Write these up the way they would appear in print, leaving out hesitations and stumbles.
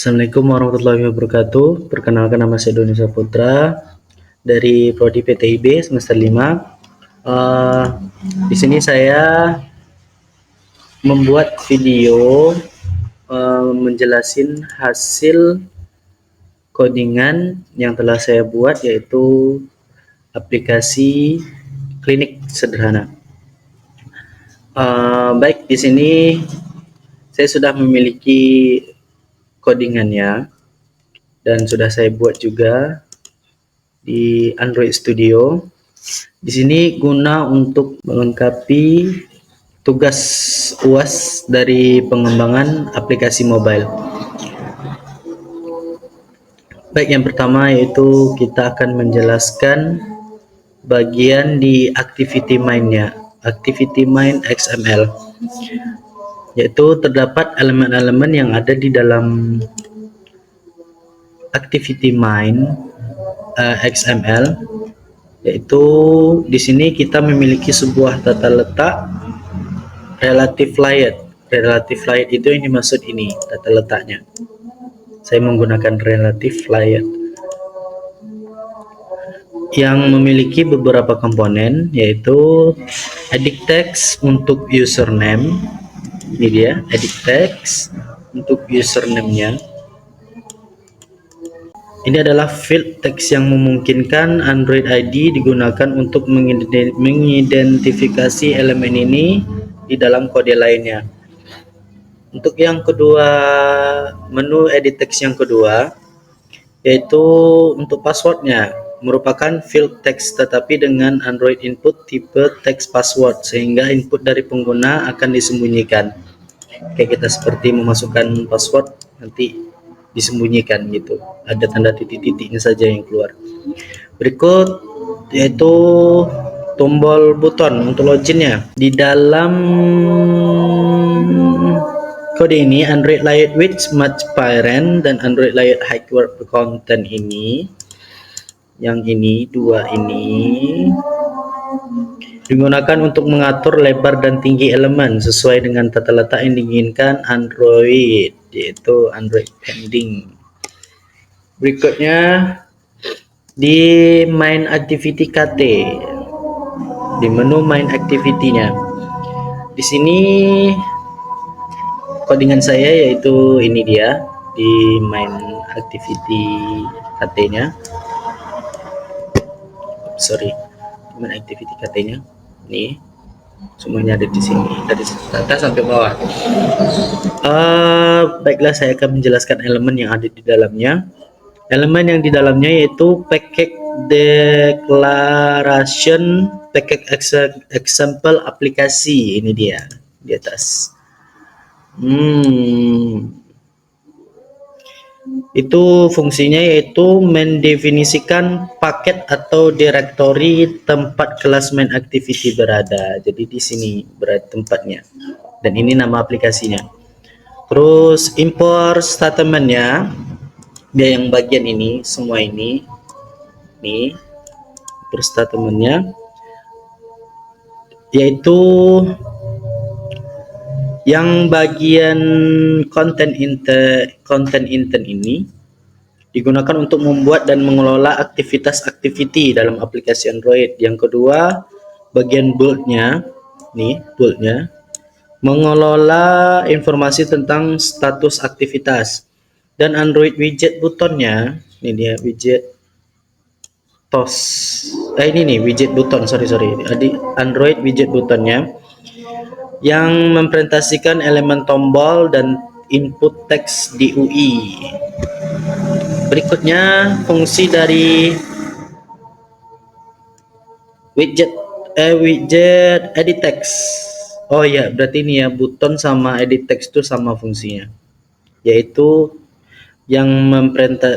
Assalamualaikum warahmatullahi wabarakatuh. Perkenalkan, nama saya Doni Saputra dari Prodi PTIB semester 5. Di sini saya membuat video menjelasin hasil codingan yang telah saya buat, yaitu aplikasi klinik sederhana. Baik, di sini saya sudah memiliki codingannya dan sudah saya buat juga di Android Studio. Di sini guna untuk melengkapi tugas UAS dari pengembangan aplikasi mobile. Baik, yang pertama yaitu kita akan menjelaskan bagian di activity main-nya, activity main XML, yaitu terdapat elemen-elemen yang ada di dalam activity main XML, yaitu di sini kita memiliki sebuah tata letak relative layer. Relative layer itu yang dimaksud ini, tata letaknya. Saya menggunakan relative layer yang memiliki beberapa komponen, yaitu edit text untuk username. Ini dia edit text untuk username-nya. Ini adalah field text yang memungkinkan Android ID digunakan untuk mengidentifikasi elemen ini di dalam kode lainnya. Untuk yang kedua, menu edit text yang kedua, yaitu untuk passwordnya, merupakan field text tetapi dengan Android input tipe text password, sehingga input dari pengguna akan disembunyikan. Kayak kita seperti memasukkan password, nanti disembunyikan gitu, ada tanda titik-titiknya saja yang keluar. Berikut yaitu tombol buton untuk loginnya. Di dalam kode ini, Android Layout Width Match Parent dan Android Layout Hide Word Content ini, yang ini dua ini digunakan untuk mengatur lebar dan tinggi elemen sesuai dengan tata letak yang diinginkan Android, yaitu Android pending. Berikutnya di main activity KT, di menu main activity-nya. Di sini codingan saya yaitu ini dia di main activity KT-nya. Main activity KT-nya. Nih, semuanya ada di sini dari atas sampai bawah. Baiklah, saya akan menjelaskan elemen yang ada di dalamnya. Elemen yang di dalamnya yaitu package declaration, package example aplikasi. Ini dia di atas. Itu fungsinya yaitu mendefinisikan paket atau direktori tempat kelas main activity berada. Jadi di sini berada tempatnya, dan ini nama aplikasinya. Terus import statementnya, dia yang bagian ini, semua ini nih import statementnya, yaitu yang bagian content intent ini digunakan untuk membuat dan mengelola aktivitas activity dalam aplikasi Android. Yang kedua, bagian build-nya, nih build-nya mengelola informasi tentang status aktivitas. Dan Android widget butonnya, ini dia widget TOS. Ini nih widget buton, sorry. Android widget butonnya yang mempresentasikan elemen tombol dan input teks di UI. Berikutnya fungsi dari widget edit text. Oh ya, berarti ini ya, buton sama edit text itu sama fungsinya, yaitu yang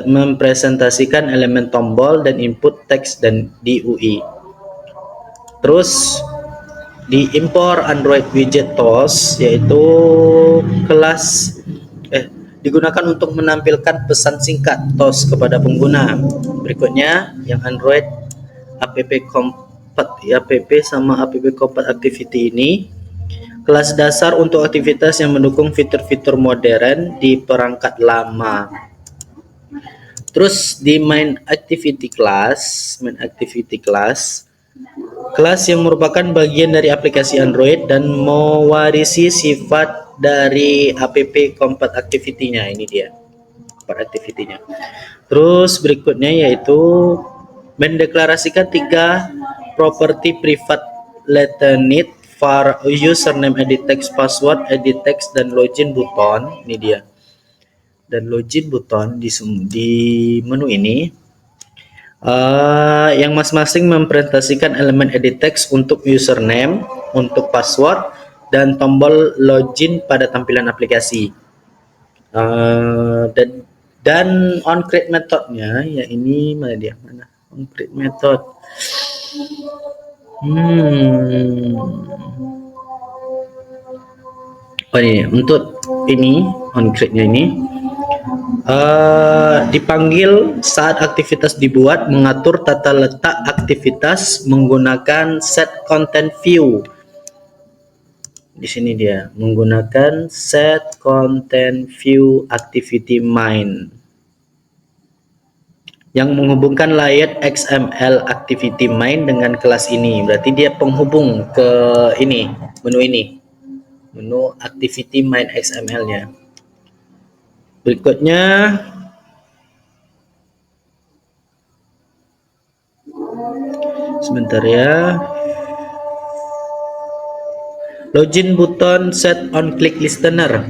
mempresentasikan elemen tombol dan input teks dan di UI. Terus di import Android widget TOS, yaitu kelas digunakan untuk menampilkan pesan singkat TOS kepada pengguna. Berikutnya yang Android app compat sama app compat activity ini kelas dasar untuk aktivitas yang mendukung fitur-fitur modern di perangkat lama. Terus di main activity class, kelas yang merupakan bagian dari aplikasi Android dan mewarisi sifat dari app Compat Activity-nya. Ini dia Compat Activity-nya. Terus berikutnya yaitu mendeklarasikan 3 properti privat Letternet for username, edit text, password, edit text, dan login button. Ini dia. Dan login button di menu ini yang masing-masing mempresentasikan elemen edit text untuk username, untuk password, dan tombol login pada tampilan aplikasi. Dan on create methodnya ya ini mana dia, mana on create method. Oh ini untuk ini on create-nya ini dipanggil saat aktivitas dibuat, mengatur tata letak aktivitas menggunakan set content view. Di sini dia menggunakan set content view activity main yang menghubungkan layer XML activity main dengan kelas ini. Berarti dia penghubung ke ini, menu activity main XML-nya. Berikutnya sebentar ya. Login button set on click listener.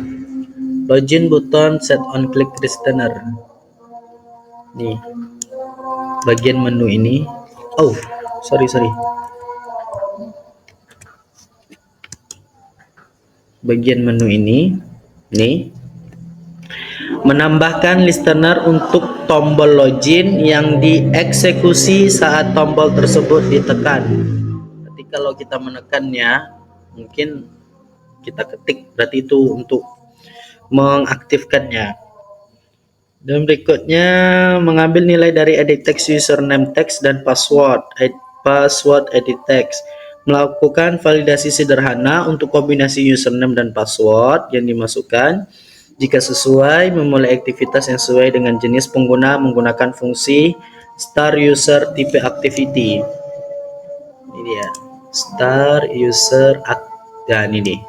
Login button set on click listener. Nih. Bagian menu ini. Oh, sorry. Bagian menu ini nih menambahkan listener untuk tombol login yang dieksekusi saat tombol tersebut ditekan. Nanti kalau kita menekannya, mungkin kita ketik, berarti itu untuk mengaktifkannya. Dan berikutnya mengambil nilai dari edit text, username text, dan password edit text. Melakukan validasi sederhana untuk kombinasi username dan password yang dimasukkan. Jika sesuai, memulai aktivitas yang sesuai dengan jenis pengguna menggunakan fungsi star user type activity. Ini dia, star user dan ini.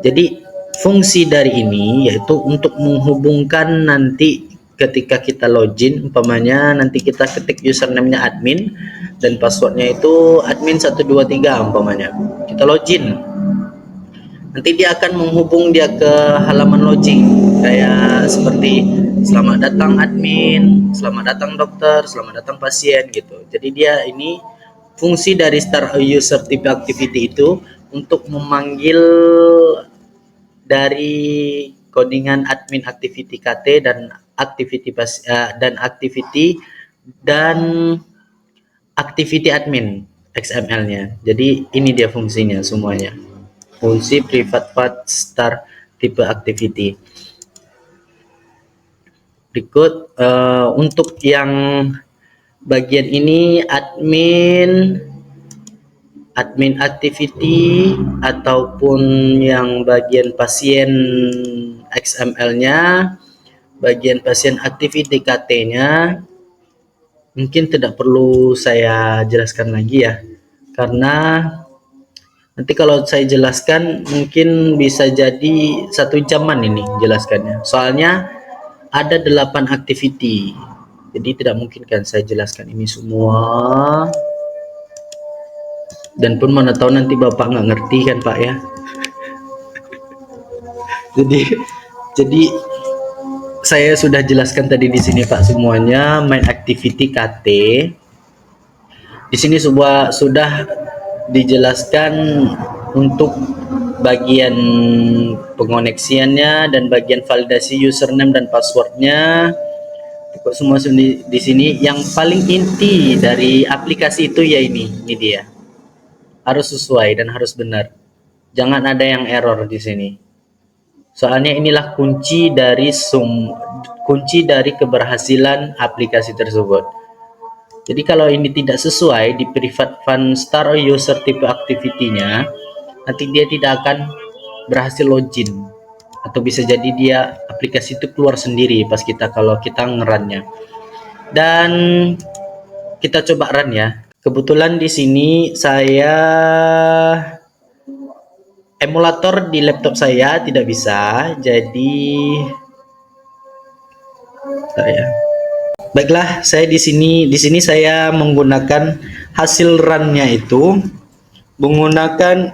Jadi fungsi dari ini yaitu untuk menghubungkan nanti ketika kita login, umpamanya nanti kita ketik username-nya admin dan passwordnya itu admin 123 umpamanya. Kita login. Nanti dia akan menghubung dia ke halaman login kayak seperti selamat datang admin, selamat datang dokter, selamat datang pasien gitu. Jadi dia ini fungsi dari star user type activity itu untuk memanggil dari codingan admin activity KT dan activity admin XML-nya. Jadi ini dia fungsinya semuanya. Fungsi private path star type activity. Berikut untuk yang bagian ini admin activity ataupun yang bagian pasien XML-nya, bagian pasien activity KT-nya mungkin tidak perlu saya jelaskan lagi ya, karena nanti kalau saya jelaskan mungkin bisa jadi 1 jaman ini jelaskannya. Soalnya ada 8 activity. Jadi tidak mungkin kan saya jelaskan ini semua. Dan pun mana tahu nanti Bapak nggak ngerti kan Pak ya. jadi saya sudah jelaskan tadi di sini Pak semuanya main activity KT. Di sini sudah dijelaskan untuk bagian pengoneksiannya dan bagian validasi username dan passwordnya. Pokok semua di sini. Yang paling inti dari aplikasi itu ya ini dia. Harus sesuai dan harus benar. Jangan ada yang error di sini. Soalnya inilah kunci dari keberhasilan aplikasi tersebut. Jadi kalau ini tidak sesuai di private fun star user type activity-nya, nanti dia tidak akan berhasil login, atau bisa jadi dia aplikasi itu keluar sendiri pas kalau kita ngerannya. Dan kita coba run ya. Kebetulan di sini saya emulator di laptop saya tidak bisa, jadi ya. Baiklah, saya di sini saya menggunakan hasil runnya itu menggunakan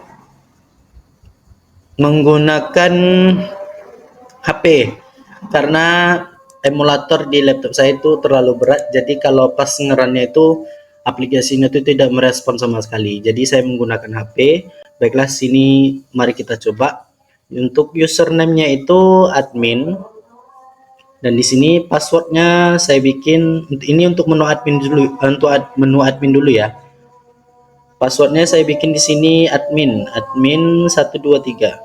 HP, karena emulator di laptop saya itu terlalu berat, jadi kalau pas ngerannya itu aplikasinya itu tidak merespon sama sekali, jadi saya menggunakan HP. Baiklah, sini mari kita coba. Untuk username-nya itu admin, dan di sini passwordnya saya bikin ini untuk menu admin dulu, menu admin dulu ya. Passwordnya saya bikin di sini admin 123.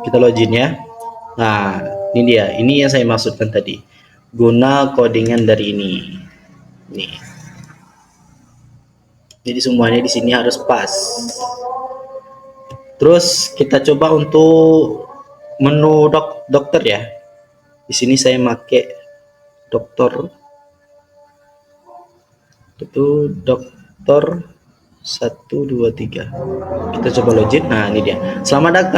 Kita login ya. Nah, ini dia, ini yang saya maksudkan tadi, guna codingan dari ini. Nih, jadi semuanya di sini harus pas. Terus kita coba untuk menu dokter ya. Di sini saya pakai dokter, itu dokter 123. Kita coba login. Nah, ini dia, selamat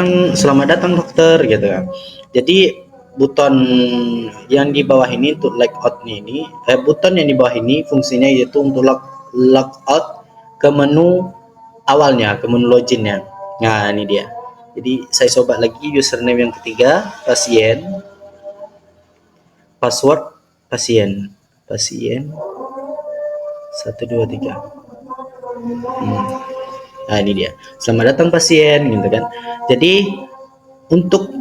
datang dokter gitu kan. Jadi buton yang di bawah ini untuk logout ini, buton yang di bawah ini fungsinya yaitu untuk logout ke menu awalnya, ke menu loginnya. Nah, ini dia. Jadi saya coba lagi username yang ketiga, pasien, password pasien 123. Nah, ini dia, selamat datang pasien gitu kan. Jadi untuk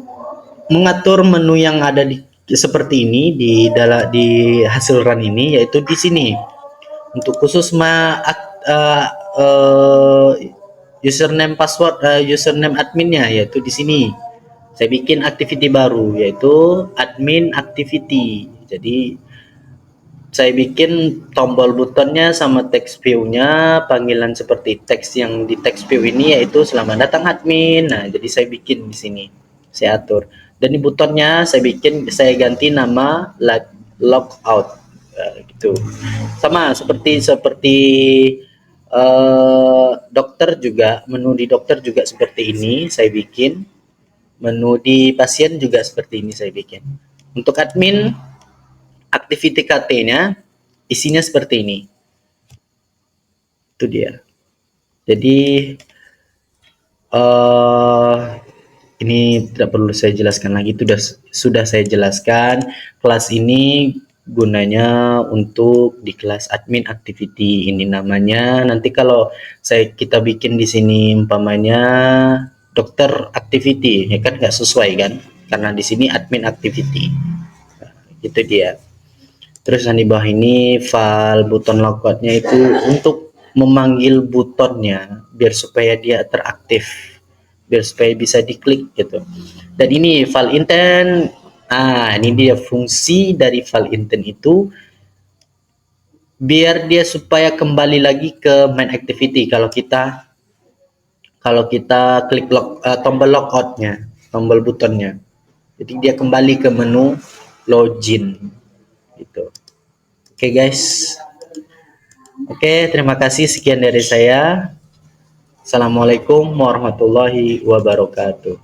mengatur menu yang ada di seperti ini di hasil run ini, yaitu di sini untuk khusus username password, username adminnya, yaitu di sini saya bikin activity baru yaitu admin activity. Jadi saya bikin tombol butonnya sama text view-nya panggilan seperti teks yang di text view ini, yaitu selamat datang admin. Nah, jadi saya bikin di sini, saya atur. Dan di butonnya saya ganti nama logout, gitu. Sama seperti dokter juga, menu di dokter juga seperti ini saya bikin. Menu di pasien juga seperti ini saya bikin. Untuk admin activity KT-nya isinya seperti ini. Itu dia. Jadi ini tidak perlu saya jelaskan lagi, itu sudah saya jelaskan. Kelas ini gunanya untuk di kelas admin activity ini namanya. Nanti kalau kita bikin di sini umpamanya dokter activity, ya kan nggak sesuai kan, karena di sini admin activity. Nah, itu dia. Terus yang di bawah ini file buton logoutnya itu untuk memanggil butonnya biar supaya dia teraktif, biar supaya bisa diklik gitu. Dan ini file intent. Nah, ini dia fungsi dari file intent itu, biar dia supaya kembali lagi ke main activity kalau kita klik tombol logoutnya, tombol butonnya. Jadi dia kembali ke menu login gitu. Oke guys. Oke, terima kasih, sekian dari saya. Assalamualaikum warahmatullahi wabarakatuh.